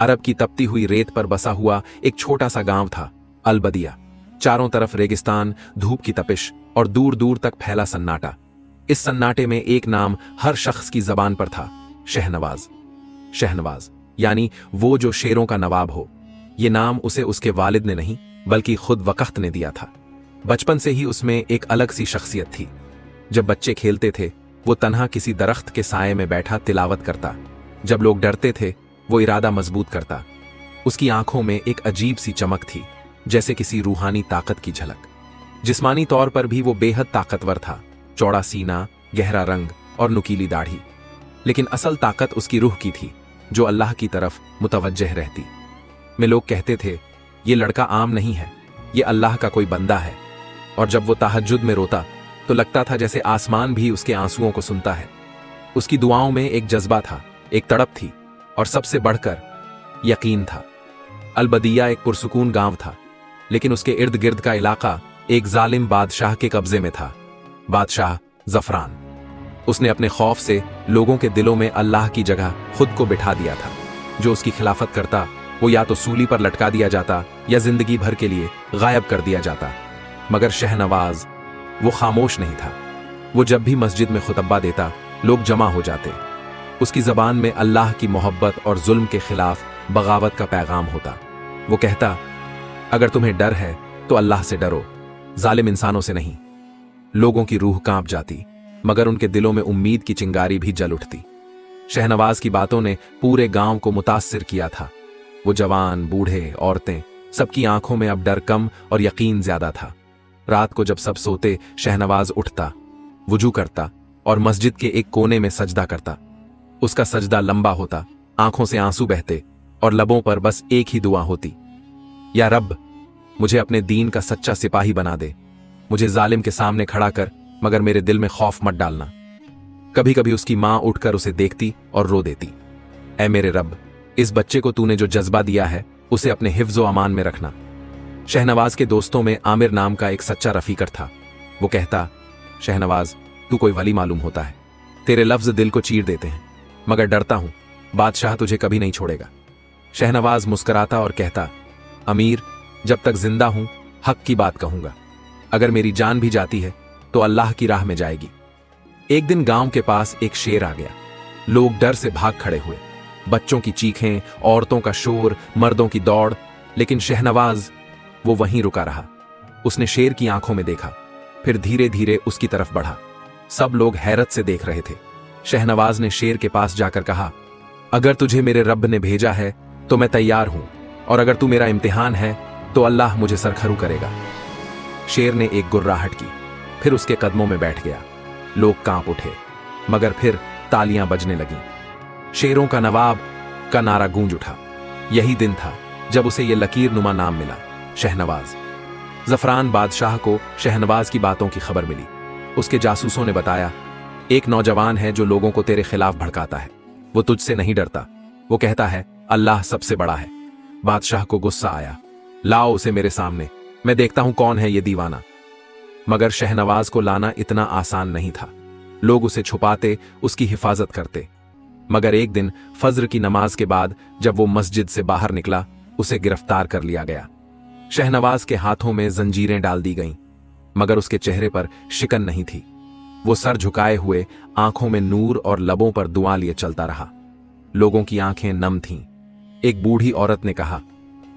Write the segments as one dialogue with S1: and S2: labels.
S1: अरब की तपती हुई रेत पर बसा हुआ एक छोटा सा गांव था, अलबदिया। चारों तरफ रेगिस्तान, धूप की तपिश और दूर दूर तक फैला सन्नाटा। इस सन्नाटे में एक नाम हर शख्स की जबान पर था, शहनवाज। शहनवाज यानी वो जो शेरों का नवाब हो। ये नाम उसे उसके वालिद ने नहीं बल्कि खुद वक़्त ने दिया था। बचपन से ही उसमें एक अलग सी शख्सियत थी। जब बच्चे खेलते थे वो तन्हा किसी दरख्त के साये में बैठा तिलावत करता। जब लोग डरते थे वो इरादा मजबूत करता। उसकी आंखों में एक अजीब सी चमक थी, जैसे किसी रूहानी ताकत की झलक। जिस्मानी तौर पर भी वो बेहद ताकतवर था, चौड़ा सीना, गहरा रंग और नुकीली दाढ़ी। लेकिन असल ताकत उसकी रूह की थी, जो अल्लाह की तरफ मुतवज्जह रहती। में लोग कहते थे ये लड़का आम नहीं है, ये अल्लाह का कोई बंदा है। और जब वो तहज्जुद में रोता तो लगता था जैसे आसमान भी उसके आंसुओं को सुनता है। उसकी दुआओं में एक जज्बा था, एक तड़प थी और सबसे बढ़कर यकीन था। अलबदिया एक पुरसुकून गांव था, लेकिन उसके इर्द गिर्द का इलाका एक जालिम बादशाह के कब्जे में था, बादशाह ज़फ़रान। उसने अपने खौफ से लोगों के दिलों में अल्लाह की जगह खुद को बिठा दिया था। जो उसकी खिलाफत करता वो या तो सूली पर लटका दिया जाता या जिंदगी भर के लिए गायब कर दिया जाता। मगर शहनवाज वो खामोश नहीं था। वो जब भी मस्जिद में खुतबा देता लोग जमा हो जाते। उसकी जबान में अल्लाह की मोहब्बत और जुल्म के खिलाफ बगावत का पैगाम होता। वो कहता, अगर तुम्हें डर है तो अल्लाह से डरो, जालिम इंसानों से नहीं। लोगों की रूह कांप जाती, मगर उनके दिलों में उम्मीद की चिंगारी भी जल उठती। शहनवाज की बातों ने पूरे गांव को मुतासिर किया था। वो जवान, बूढ़े, औरतें, सबकी आंखों में अब डर कम और यकीन ज्यादा था। रात को जब सब सोते शहनवाज उठता, वुजू करता और मस्जिद के एक कोने में सजदा करता। उसका सजदा लंबा होता, आंखों से आंसू बहते और लबों पर बस एक ही दुआ होती, या रब मुझे अपने दीन का सच्चा सिपाही बना दे। मुझे जालिम के सामने खड़ा कर, मगर मेरे दिल में खौफ मत डालना। कभी कभी उसकी मां उठकर उसे देखती और रो देती, ऐ मेरे रब, इस बच्चे को तूने जो जज्बा दिया है उसे अपने हिफ्ज़ो अमान में रखना। शहनवाज के दोस्तों में आमिर नाम का एक सच्चा रफीकर था। वो कहता, शहनवाज तू कोई वली मालूम होता है, तेरे लफ्ज दिल को चीर देते हैं, मगर डरता हूं बादशाह तुझे कभी नहीं छोड़ेगा। शहनवाज मुस्कुराता और कहता, अमीर जब तक जिंदा हूं हक की बात कहूंगा, अगर मेरी जान भी जाती है तो अल्लाह की राह में जाएगी। एक दिन गांव के पास एक शेर आ गया। लोग डर से भाग खड़े हुए, बच्चों की चीखें, औरतों का शोर, मर्दों की दौड़। लेकिन शहनवाज वो वहीं रुका रहा। उसने शेर की आंखों में देखा, फिर धीरे धीरे उसकी तरफ बढ़ा। सब लोग हैरत से देख रहे थे। शहनवाज ने शेर के पास जाकर कहा, अगर तुझे मेरे रब ने भेजा है तो मैं तैयार हूं, और अगर तू मेरा इम्तिहान है तो अल्लाह मुझे सरखरू करेगा। शेर ने एक गुर्राहट की, फिर उसके कदमों में बैठ गया। लोग कांप उठे, मगर फिर तालियां बजने लगीं। शेरों का नवाब का नारा गूंज उठा। यही दिन था जब उसे यह लकीर नुमा नाम मिला, शहनवाज। ज़फ़रान बादशाह को शहनवाज की बातों की खबर मिली। उसके जासूसों ने बताया, एक नौजवान है जो लोगों को तेरे खिलाफ भड़काता है। वो तुझसे नहीं डरता, वो कहता है अल्लाह सबसे बड़ा है। बादशाह को गुस्सा आया, लाओ उसे मेरे सामने, मैं देखता हूं कौन है ये दीवाना। मगर शहनवाज को लाना इतना आसान नहीं था। लोग उसे छुपाते, उसकी हिफाजत करते। मगर एक दिन फज्र की नमाज के बाद जब वो मस्जिद से बाहर निकला, उसे गिरफ्तार कर लिया गया। शहनवाज के हाथों में जंजीरें डाल दी गईं, मगर उसके चेहरे पर शिकन नहीं थी। वो सर झुकाए हुए, आंखों में नूर और लबों पर दुआ लिए चलता रहा। लोगों की आंखें नम थीं। एक बूढ़ी औरत ने कहा,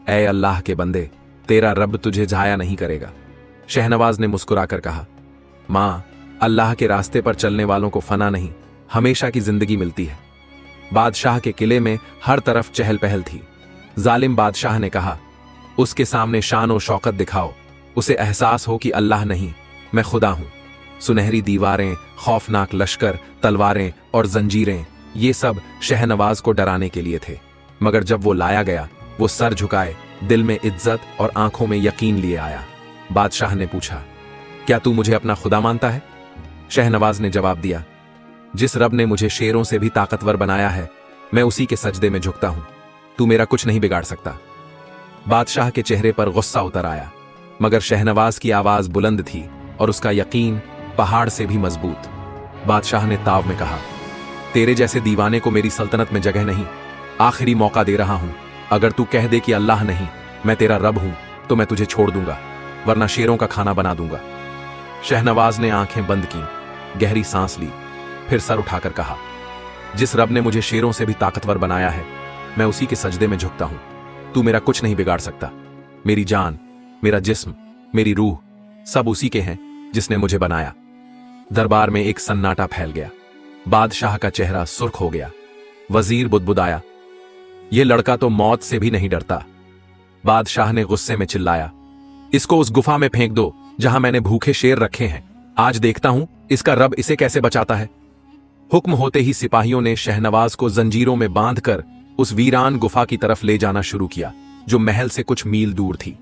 S1: ऐ अल्लाह के बंदे, तेरा रब तुझे जाया नहीं करेगा। शहनवाज ने मुस्कुराकर कहा, मां, अल्लाह के रास्ते पर चलने वालों को फना नहीं, हमेशा की जिंदगी मिलती है। बादशाह के किले में हर तरफ चहल पहल थी। जालिम बादशाह ने कहा, उसके सामने शान और शौकत दिखाओ, उसे एहसास हो कि अल्लाह नहीं, मैं खुदा हूं। सुनहरी दीवारें, खौफनाक लश्कर, तलवारें और जंजीरें, ये सब शहनवाज को डराने के लिए थे। मगर जब वो लाया गया, वो सर झुकाए, दिल में इज्जत और आंखों में यकीन लिए आया। बादशाह ने पूछा, क्या तू मुझे अपना खुदा मानता है? शहनवाज ने जवाब दिया, जिस रब ने मुझे शेरों से भी ताकतवर बनाया है, मैं उसी के सजदे में झुकता हूं। तू मेरा कुछ नहीं बिगाड़ सकता। बादशाह के चेहरे पर गुस्सा उतर आया, मगर शहनवाज की आवाज बुलंद थी और उसका यकीन पहाड़ से भी मजबूत। बादशाह ने ताव में कहा, तेरे जैसे दीवाने को मेरी सल्तनत में जगह नहीं। आखिरी मौका दे रहा हूं, अगर तू कह दे कि अल्लाह नहीं, मैं तेरा रब हूं, तो मैं तुझे छोड़ दूंगा, वरना शेरों का खाना बना दूंगा। शहनवाज ने आंखें बंद की, गहरी सांस ली, फिर सर उठाकर कहा, जिस रब ने मुझे शेरों से भी ताकतवर बनाया है, मैं उसी के सजदे में झुकता हूं। तू मेरा कुछ नहीं बिगाड़ सकता। मेरी जान, मेरा जिस्म, मेरी रूह सब उसी के हैं जिसने मुझे बनाया। दरबार में एक सन्नाटा फैल गया। बादशाह का चेहरा सुर्ख हो गया। वजीर बुदबुदाया, यह लड़का तो मौत से भी नहीं डरता। बादशाह ने गुस्से में चिल्लाया, इसको उस गुफा में फेंक दो जहां मैंने भूखे शेर रखे हैं। आज देखता हूं इसका रब इसे कैसे बचाता है। हुक्म होते ही सिपाहियों ने शहनवाज को जंजीरों में बांधकर उस वीरान गुफा की तरफ ले जाना शुरू किया, जो महल से कुछ मील दूर थी।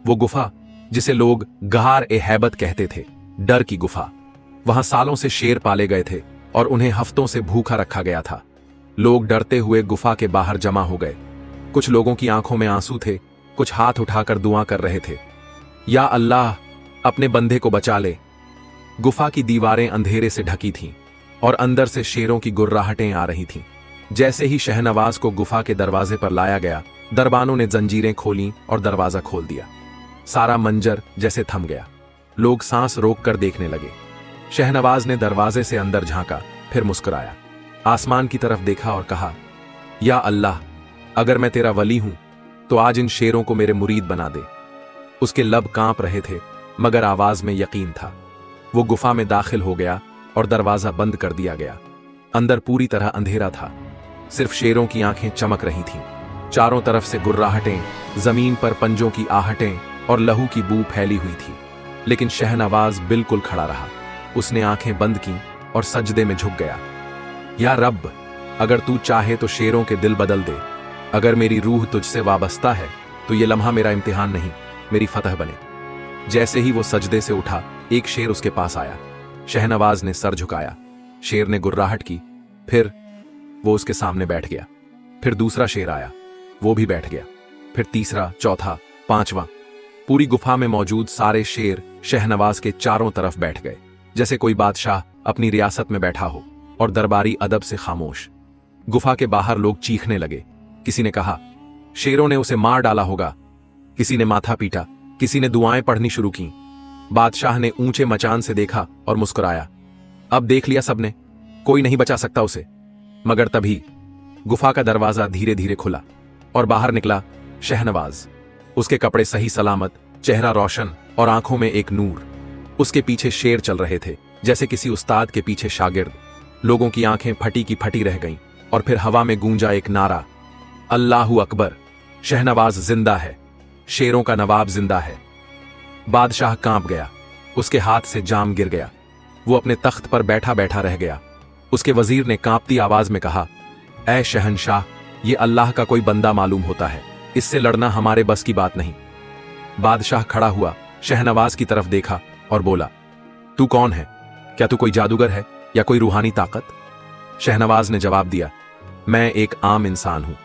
S1: वो गुफा जिसे लोग गार-ए-हैबत कहते थे, डर की गुफा। वहां सालों से शेर पाले गए थे और उन्हें हफ्तों से भूखा रखा गया था। लोग डरते हुए गुफा के बाहर जमा हो गए। कुछ लोगों की आंखों में आंसू थे, कुछ हाथ उठाकर दुआ कर रहे थे, या अल्लाह अपने बंदे को बचा ले। गुफा की दीवारें अंधेरे से ढकी थीं और अंदर से शेरों की गुर्राहटें आ रही थीं। जैसे ही शहनवाज को गुफा के दरवाजे पर लाया गया, दरबानों ने जंजीरें खोलीं और दरवाजा खोल दिया। सारा मंजर जैसे थम गया। लोग सांस रोककर देखने लगे। शहनवाज ने दरवाजे से अंदर झांका, फिर मुस्कुराया, आसमान की तरफ देखा और कहा, या अल्लाह, अगर मैं तेरा वली हूं तो आज इन शेरों को मेरे मुरीद बना दे। उसके लब कांप रहे थे, मगर आवाज में यकीन था। वो गुफा में दाखिल हो गया और दरवाजा बंद कर दिया गया। अंदर पूरी तरह अंधेरा था। सिर्फ शेरों की आंखें चमक रही थीं। चारों तरफ से गुर्राहटें, जमीन पर पंजों की आहटें और लहू की बू फैली हुई थी। लेकिन शहनवाज बिल्कुल खड़ा रहा। उसने आंखें बंद की और सजदे में झुक गया। या रब, अगर तू चाहे तो शेरों के दिल बदल दे। अगर मेरी रूह तुझसे वाबस्ता है तो ये लम्हा मेरा इम्तिहान नहीं, मेरी फतह बने। जैसे ही वो सजदे से उठा, एक शेर उसके पास आया। शहनवाज ने सर झुकाया। शेर ने गुर्राहट की, फिर वो उसके सामने बैठ गया। फिर दूसरा शेर आया, वो भी बैठ गया। फिर तीसरा, चौथा, पांचवा। पूरी गुफा में मौजूद सारे शेर शहनवाज के चारों तरफ बैठ गए, जैसे कोई बादशाह अपनी रियासत में बैठा हो, और दरबारी अदब से खामोश। गुफा के बाहर लोग चीखने लगे। किसी ने कहा, शेरों ने उसे मार डाला होगा। किसी ने माथा पीटा, किसी ने दुआएं पढ़नी शुरू की। बादशाह ने ऊंचे मचान से देखा और मुस्कुराया, अब देख लिया सबने, कोई नहीं बचा सकता उसे। मगर तभी गुफा का दरवाजा धीरे धीरे खुला और बाहर निकला शहनवाज। उसके कपड़े सही सलामत, चेहरा रोशन और आंखों में एक नूर। उसके पीछे शेर चल रहे थे, जैसे किसी उस्ताद के पीछे शागिर्द। लोगों की आंखें फटी की फटी रह गईं और फिर हवा में गूंजा एक नारा, अल्लाहु अकबर, शहनवाज जिंदा है, शेरों का नवाब जिंदा है। बादशाह कांप गया। उसके हाथ से जाम गिर गया। वो अपने तख्त पर बैठा बैठा रह गया। उसके वजीर ने कांपती आवाज में कहा, ऐ शहनशाह, ये अल्लाह का कोई बंदा मालूम होता है, इससे लड़ना हमारे बस की बात नहीं। बादशाह खड़ा हुआ, शहनवाज की तरफ देखा और बोला, तू कौन है? क्या तू कोई जादूगर है या कोई रूहानी ताकत? शहनवाज ने जवाब दिया, मैं एक आम इंसान हूं,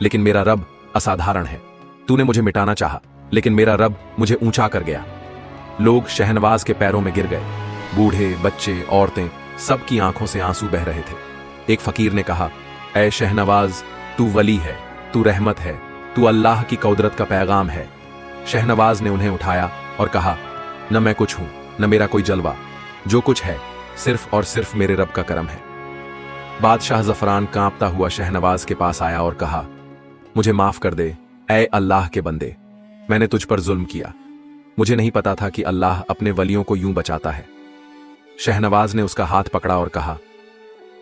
S1: लेकिन मेरा रब असाधारण है। तूने मुझे मिटाना चाहा, लेकिन मेरा रब मुझे ऊंचा कर गया। लोग शहनवाज के पैरों में गिर गए। बूढ़े, बच्चे, औरतें, सबकी आंखों से आंसू बह रहे थे। एक फकीर ने कहा, ऐ शहनवाज, तू वली है, तू रहमत है, तू अल्लाह की कुदरत का पैगाम है। शहनवाज ने उन्हें उठाया और कहा, न मैं कुछ हूं, न मेरा कोई जलवा, जो कुछ है सिर्फ और सिर्फ मेरे रब का करम है। बादशाह जफरान कांपता हुआ शहनवाज के पास आया और कहा, मुझे माफ कर दे, ऐ अल्लाह के बंदे, मैंने तुझ पर जुल्म किया। मुझे नहीं पता था कि अल्लाह अपने वलियों को यूं बचाता है। शहनवाज ने उसका हाथ पकड़ा और कहा,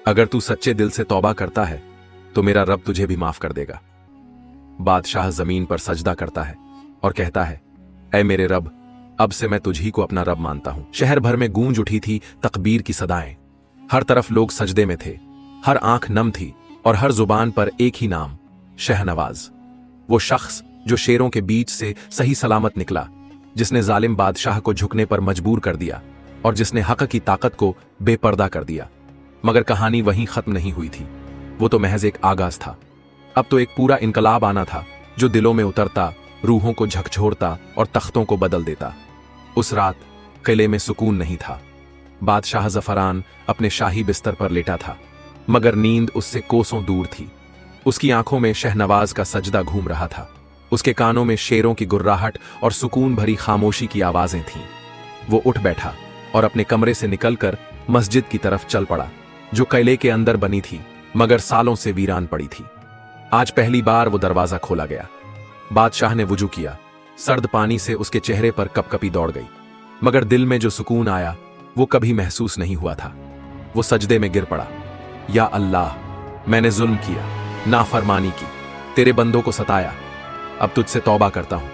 S1: अगर तू सच्चे दिल से तौबा करता है तो मेरा रब तुझे भी माफ कर देगा। बादशाह जमीन पर सजदा करता है और कहता है, ऐ मेरे रब, अब से मैं तुझी को अपना रब मानता हूं। शहर भर में गूंज उठी थी तकबीर की सदाएं। हर तरफ लोग सजदे में थे, हर आंख नम थी और हर जुबान पर एक ही नाम, शहनवाज। वो शख्स जो शेरों के बीच से सही सलामत निकला, जिसने जालिम बादशाह को झुकने पर मजबूर कर दिया और जिसने हक की ताकत को बेपर्दा कर दिया। मगर कहानी वहीं खत्म नहीं हुई थी। वो तो महज एक आगाज था। अब तो एक पूरा इनकलाब आना था, जो दिलों में उतरता, रूहों को झकझोरता और तख्तों को बदल देता। उस रात किले में सुकून नहीं था। बादशाह जफरान अपने शाही बिस्तर पर लेटा था, मगर नींद उससे कोसों दूर थी। उसकी आंखों में शहनवाज का सजदा घूम रहा था। उसके कानों में शेरों की गुर्राहट और सुकून भरी खामोशी की आवाजें थीं। वो उठ बैठा और अपने कमरे से निकलकर मस्जिद की तरफ चल पड़ा, जो किले के अंदर बनी थी मगर सालों से वीरान पड़ी थी। आज पहली बार वो दरवाजा खोला गया। बादशाह ने वुजू किया। सर्द पानी से उसके चेहरे पर कपकपी दौड़ गई, मगर दिल में जो सुकून आया वो कभी महसूस नहीं हुआ था। वो सजदे में गिर पड़ा। या अल्लाह, मैंने जुल्म किया, नाफरमानी की, तेरे बंदों को सताया। अब तुझसे तौबा करता हूं,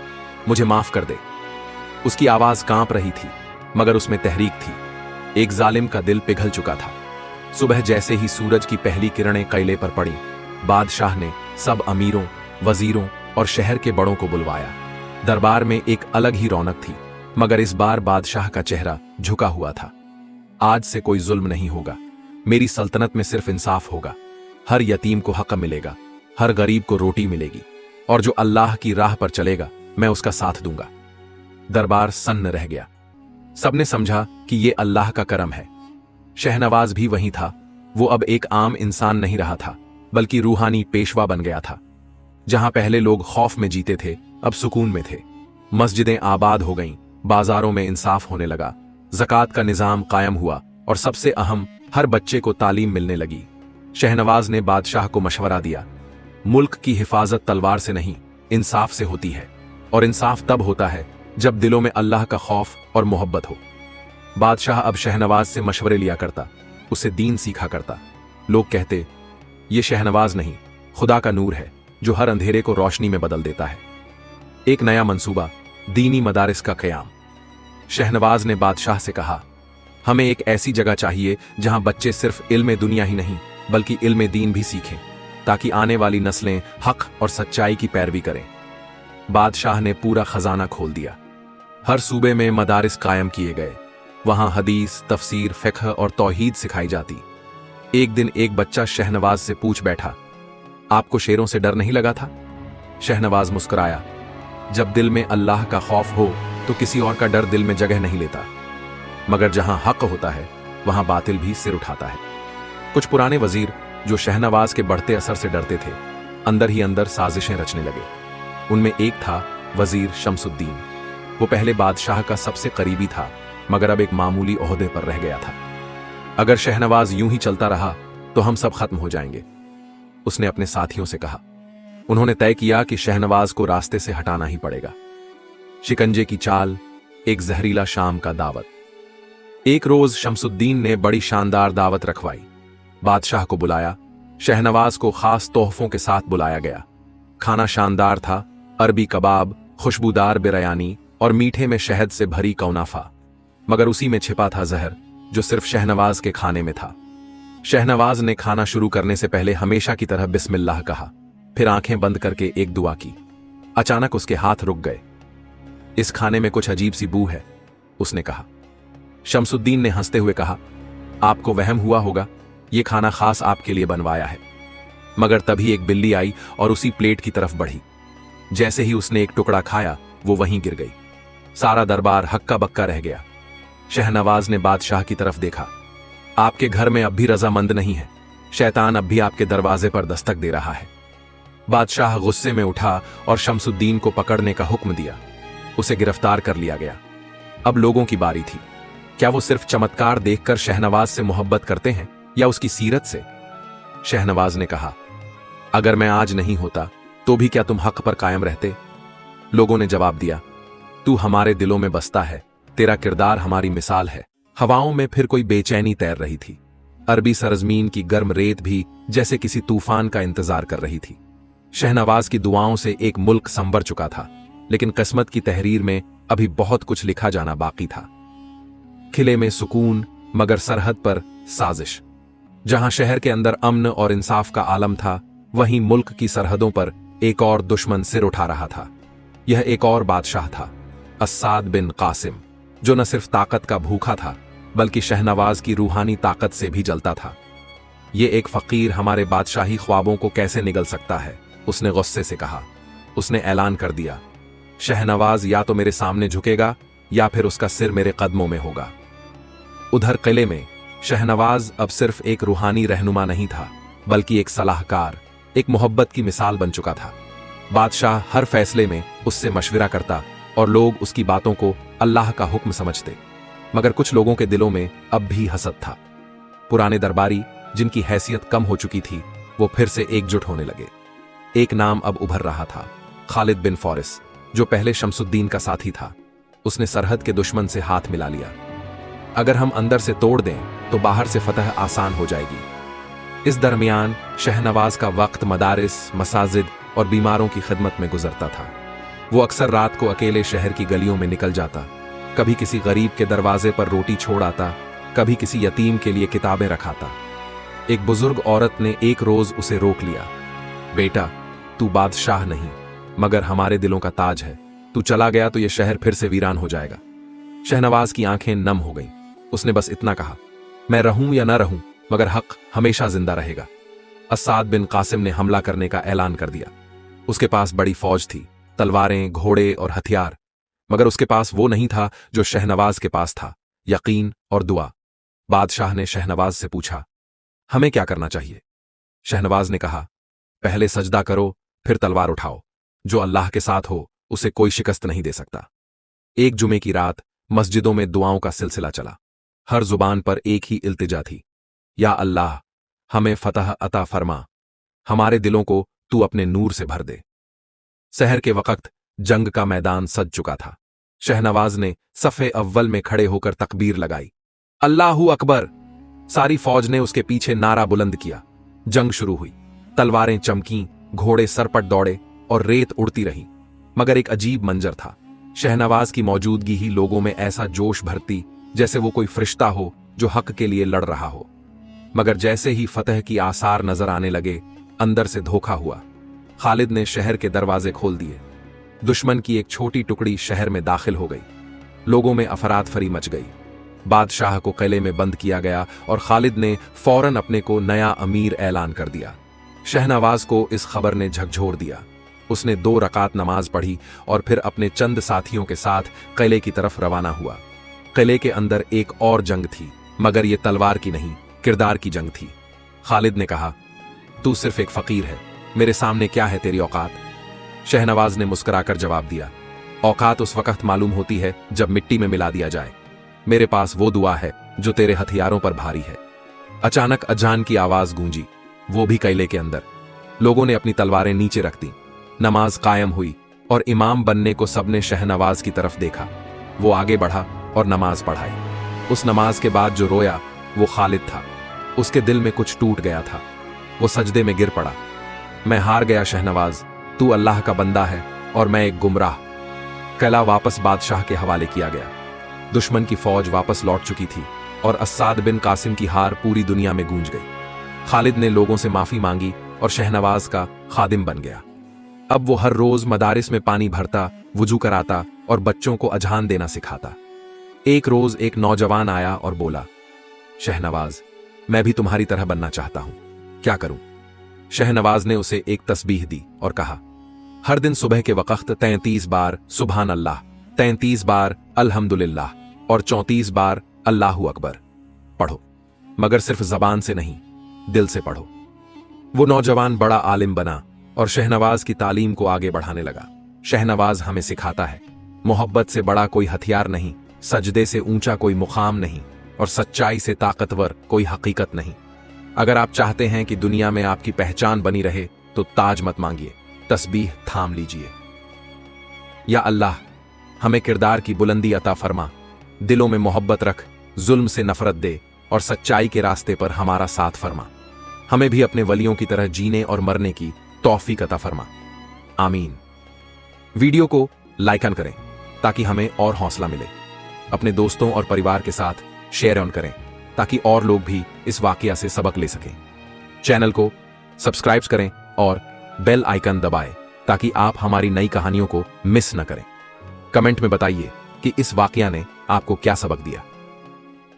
S1: मुझे माफ कर दे। उसकी आवाज कांप रही थी मगर उसमें तहरीक थी। एक जालिम का दिल पिघल चुका था। सुबह जैसे ही सूरज की पहली किरणें किले पर पड़ी, बादशाह ने सब अमीरों, वजीरों और शहर के बड़ों को बुलवाया। दरबार में एक अलग ही रौनक थी, मगर इस बार बादशाह का चेहरा झुका हुआ था। आज से कोई जुल्म नहीं होगा, मेरी सल्तनत में सिर्फ इंसाफ होगा। हर यतीम को हक मिलेगा, हर गरीब को रोटी मिलेगी, और जो अल्लाह की राह पर चलेगा मैं उसका साथ दूंगा। दरबार सन्न रह गया। सबने समझा कि यह अल्लाह का करम है। शहनवाज भी वहीं था। वो अब एक आम इंसान नहीं रहा था, बल्कि रूहानी पेशवा बन गया था। जहां पहले लोग खौफ में जीते थे, अब सुकून में थे। मस्जिदें आबाद हो गईं, बाजारों में इंसाफ होने लगा, ज़कात का निजाम कायम हुआ, और सबसे अहम, हर बच्चे को तालीम मिलने लगी। शहनवाज ने बादशाह को मशवरा दिया, मुल्क की हिफाजत तलवार से नहीं, इंसाफ से होती है, और इंसाफ तब होता है जब दिलों में अल्लाह का खौफ और मोहब्बत हो। बादशाह अब शहनवाज से मशवरे लिया करता, उससे दीन सीखा करता। लोग कहते, ये शहनवाज नहीं, खुदा का नूर है जो हर अंधेरे को रोशनी में बदल देता है। एक नया मंसूबा, दीनी मदारिस का क़याम। शहनवाज ने बादशाह से कहा, हमें एक ऐसी जगह चाहिए जहां बच्चे सिर्फ इल्म दुनिया ही नहीं बल्कि इल्म दीन भी सीखें, ताकि आने वाली नस्लें हक और सच्चाई की पैरवी करें। बादशाह ने पूरा खजाना खोल दिया। हर सूबे में मदारिस कायम किए गए। वहां हदीस, तफसीर, फ़िक़्ह और तौहीद सिखाई जाती। एक दिन एक बच्चा शहनवाज से पूछ बैठा, आपको शेरों से डर नहीं लगा था? शहनवाज मुस्कुराया, जब दिल में अल्लाह का खौफ हो तो किसी और का डर दिल में जगह नहीं लेता, मगर जहां हक होता है वहां बातिल भी सिर उठाता है। कुछ पुराने वजीर जो शहनवाज के बढ़ते असर से डरते थे, अंदर ही अंदर साजिशें रचने लगे। उनमें एक था वजीर शमसुद्दीन। वो पहले बादशाह का सबसे करीबी था, मगर अब एक मामूली ओहदे पर रह गया था। अगर शहनवाज यूं ही चलता रहा तो हम सब खत्म हो जाएंगे, उसने अपने साथियों से कहा। उन्होंने तय किया कि शहनवाज को रास्ते से हटाना ही पड़ेगा। शिकंजे की चाल, एक जहरीला शाम का दावत। एक रोज शमसुद्दीन ने बड़ी शानदार दावत रखवाई। बादशाह को बुलाया। शहनवाज को खास तोहफों के साथ बुलाया गया। खाना शानदार था, अरबी कबाब, खुशबूदार बिरयानी और मीठे में शहद से भरी कौनाफा, मगर उसी में छिपा था जहर जो सिर्फ शहनवाज के खाने में था। शहनवाज ने खाना शुरू करने से पहले हमेशा की तरह बिस्मिल्लाह कहा, फिर आंखें बंद करके एक दुआ की। अचानक उसके हाथ रुक गए। इस खाने में कुछ अजीब सी बू है, उसने कहा। शमसुद्दीन ने हंसते हुए कहा, आपको वहम हुआ होगा, यह खाना खास आपके लिए बनवाया है। मगर तभी एक बिल्ली आई और उसी प्लेट की तरफ बढ़ी। जैसे ही उसने एक टुकड़ा खाया, वो वहीं गिर गई। सारा दरबार हक्का बक्का रह गया। शहनवाज ने बादशाह की तरफ देखा। आपके घर में अब भी रजामंद नहीं है, शैतान अब भी आपके दरवाजे पर दस्तक दे रहा है। बादशाह गुस्से में उठा और शमसुद्दीन को पकड़ने का हुक्म दिया। उसे गिरफ्तार कर लिया गया। अब लोगों की बारी थी। क्या वो सिर्फ चमत्कार देखकर शहनवाज से मोहब्बत करते हैं या उसकी सीरत से? शहनवाज ने कहा, अगर मैं आज नहीं होता तो भी क्या तुम हक पर कायम रहते? लोगों ने जवाब दिया, तू हमारे दिलों में बसता है, तेरा किरदार हमारी मिसाल है। हवाओं में फिर कोई बेचैनी तैर रही थी। अरबी सरजमीन की गर्म रेत भी जैसे किसी तूफान का इंतजार कर रही थी। शहनवाज की दुआओं से एक मुल्क संभर चुका था, लेकिन किस्मत की तहरीर में अभी बहुत कुछ लिखा जाना बाकी था। किले में सुकून, मगर सरहद पर साजिश। जहां शहर के अंदर अमन और इंसाफ का आलम था, वहीं मुल्क की सरहदों पर एक और दुश्मन सिर उठा रहा था। यह एक और बादशाह था, अस्साद बिन कासिम, जो न सिर्फ ताकत का भूखा था बल्कि शहनवाज की रूहानी ताकत से भी जलता था। ये एक फकीर हमारे बादशाही ख्वाबों को कैसे निगल सकता है, उसने गुस्से से कहा। उसने ऐलान कर दिया, शहनवाज या तो मेरे सामने झुकेगा या फिर उसका सिर मेरे कदमों में होगा। उधर किले में शहनवाज अब सिर्फ एक रूहानी रहनुमा नहीं था, बल्कि एक सलाहकार, एक मोहब्बत की मिसाल बन चुका था। बादशाह हर फैसले में उससे मशविरा करता और लोग उसकी बातों को अल्लाह का हुक्म समझते। मगर कुछ लोगों के दिलों में अब भी हसद था। पुराने दरबारी जिनकी हैसियत कम हो चुकी थी, वो फिर से एकजुट होने लगे। एक नाम अब उभर रहा था, खालिद बिन फौरिस, जो पहले शमसुद्दीन का साथी था। उसने सरहद के दुश्मन से हाथ मिला लिया। अगर हम अंदर से तोड़ दें तो बाहर से फतह आसान हो जाएगी। इस दरमियान शहनवाज का वक्त मदारिस, मसाजिद और बीमारों की खिदमत में गुजरता था। वो अक्सर रात को अकेले शहर की गलियों में निकल जाता, कभी किसी गरीब के दरवाजे पर रोटी छोड़ आता, कभी किसी यतीम के लिए किताबें रखाता। एक बुजुर्ग औरत ने एक रोज उसे रोक लिया। बेटा, तू बादशाह नहीं मगर हमारे दिलों का ताज है। तू चला गया तो यह शहर फिर से वीरान हो जाएगा। शहनवाज की आंखें नम हो गईं। उसने बस इतना कहा, मैं रहूं या ना रहूं मगर हक हमेशा जिंदा रहेगा। अस्साद बिन कासिम ने हमला करने का ऐलान कर दिया। उसके पास बड़ी फौज थी, तलवारें, घोड़े और हथियार, मगर उसके पास वो नहीं था जो शहनवाज के पास था, यकीन और दुआ। बादशाह ने शहनवाज से पूछा, हमें क्या करना चाहिए? शहनवाज ने कहा, पहले सजदा करो, फिर तलवार उठाओ। जो अल्लाह के साथ हो उसे कोई शिकस्त नहीं दे सकता। एक जुमे की रात मस्जिदों में दुआओं का सिलसिला चला। हर जुबान पर एक ही इल्तिजा थी, या अल्लाह, हमें फतह अता फरमा, हमारे दिलों को तू अपने नूर से भर दे। सहर के वक्त जंग का मैदान सज चुका था। शहनवाज ने सफ़े अव्वल में खड़े होकर तकबीर लगाई, अल्लाहू अकबर। सारी फौज ने उसके पीछे नारा बुलंद किया। जंग शुरू हुई। तलवारें चमकीं, घोड़े सरपट दौड़े और रेत उड़ती रही। मगर एक अजीब मंजर था। शहनवाज की मौजूदगी ही लोगों में ऐसा जोश भरती जैसे वो कोई फरिश्ता हो जो हक के लिए लड़ रहा हो। मगर जैसे ही फतह की आसार नजर आने लगे, अंदर से धोखा हुआ। खालिद ने शहर के दरवाजे खोल दिए। दुश्मन की एक छोटी टुकड़ी शहर में दाखिल हो गई। लोगों में अफरातफरी मच गई। बादशाह को किले में बंद किया गया और खालिद ने फौरन अपने को नया अमीर ऐलान कर दिया। शहनवाज को इस खबर ने झकझोर दिया। उसने 2 रकात नमाज पढ़ी और फिर अपने चंद साथियों के साथ किले की तरफ रवाना हुआ। किले के अंदर एक और जंग थी, मगर यह तलवार की नहीं, किरदार की जंग थी। खालिद ने कहा, तू सिर्फ एक फकीर है, मेरे सामने क्या है तेरी औकात? शहनवाज ने मुस्कुराकर जवाब दिया, औकात उस वक्त मालूम होती है जब मिट्टी में मिला दिया जाए। मेरे पास वो दुआ है जो तेरे हथियारों पर भारी है। अचानक अजान की आवाज गूंजी, वो भी किले के अंदर। लोगों ने अपनी तलवारें नीचे रख दी। नमाज कायम हुई और इमाम बनने को सबने शहनवाज की तरफ देखा। वो आगे बढ़ा और नमाज पढ़ाई। उस नमाज के बाद जो रोया वो खालिद था। उसके दिल में कुछ टूट गया था। वो सजदे में गिर पड़ा। मैं हार गया शहनवाज, तू अल्लाह का बंदा है और मैं एक गुमराह। किला वापस बादशाह के हवाले किया गया। दुश्मन की फौज वापस लौट चुकी थी और अस्साद बिन कासिम की हार पूरी दुनिया में गूंज गई। खालिद ने लोगों से माफी मांगी और शहनवाज का खादिम बन गया। अब वो हर रोज मदारिस में पानी भरता, वुजू कराता और बच्चों को अजहान देना सिखाता। एक रोज एक नौजवान आया और बोला, शहनवाज, मैं भी तुम्हारी तरह बनना चाहता हूं, क्या करूं? शहनवाज ने उसे एक तस्बीह दी और कहा, हर दिन सुबह के वक्त 33 बार सुभान अल्लाह, 33 बार अल्हम्दुलिल्लाह और 34 बार अल्लाहू अकबर पढ़ो, मगर सिर्फ जबान से नहीं, दिल से पढ़ो। वो नौजवान बड़ा आलिम बना और शहनवाज की तालीम को आगे बढ़ाने लगा। शहनवाज हमें सिखाता है, मोहब्बत से बड़ा कोई हथियार नहीं, सजदे से ऊंचा कोई मुकाम नहीं और सच्चाई से ताकतवर कोई हकीकत नहीं। अगर आप चाहते हैं कि दुनिया में आपकी पहचान बनी रहे तो ताज मत मांगिए, तस्बीह थाम लीजिए। या अल्लाह, हमें किरदार की बुलंदी अता फरमा, दिलों में मोहब्बत रख, जुल्म से नफरत दे और सच्चाई के रास्ते पर हमारा साथ फरमा। हमें भी अपने वलियों की तरह जीने और मरने की तौफीक अता फरमा, आमीन। वीडियो को लाइक ऑन करें ताकि हमें और हौसला मिले। अपने दोस्तों और परिवार के साथ शेयर ऑन करें ताकि और लोग भी इस वाकया से सबक ले सकें। चैनल को सब्सक्राइब करें और बेल आइकन दबाएं ताकि आप हमारी नई कहानियों को मिस न करें। कमेंट में बताइए कि इस वाकया ने आपको क्या सबक दिया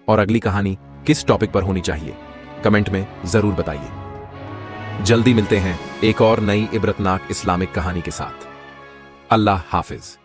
S1: और अगली कहानी किस टॉपिक पर होनी चाहिए, कमेंट में जरूर बताइए। जल्दी मिलते हैं एक और नई इबरतनाक इस्लामिक कहानी के साथ। अल्लाह हाफिज।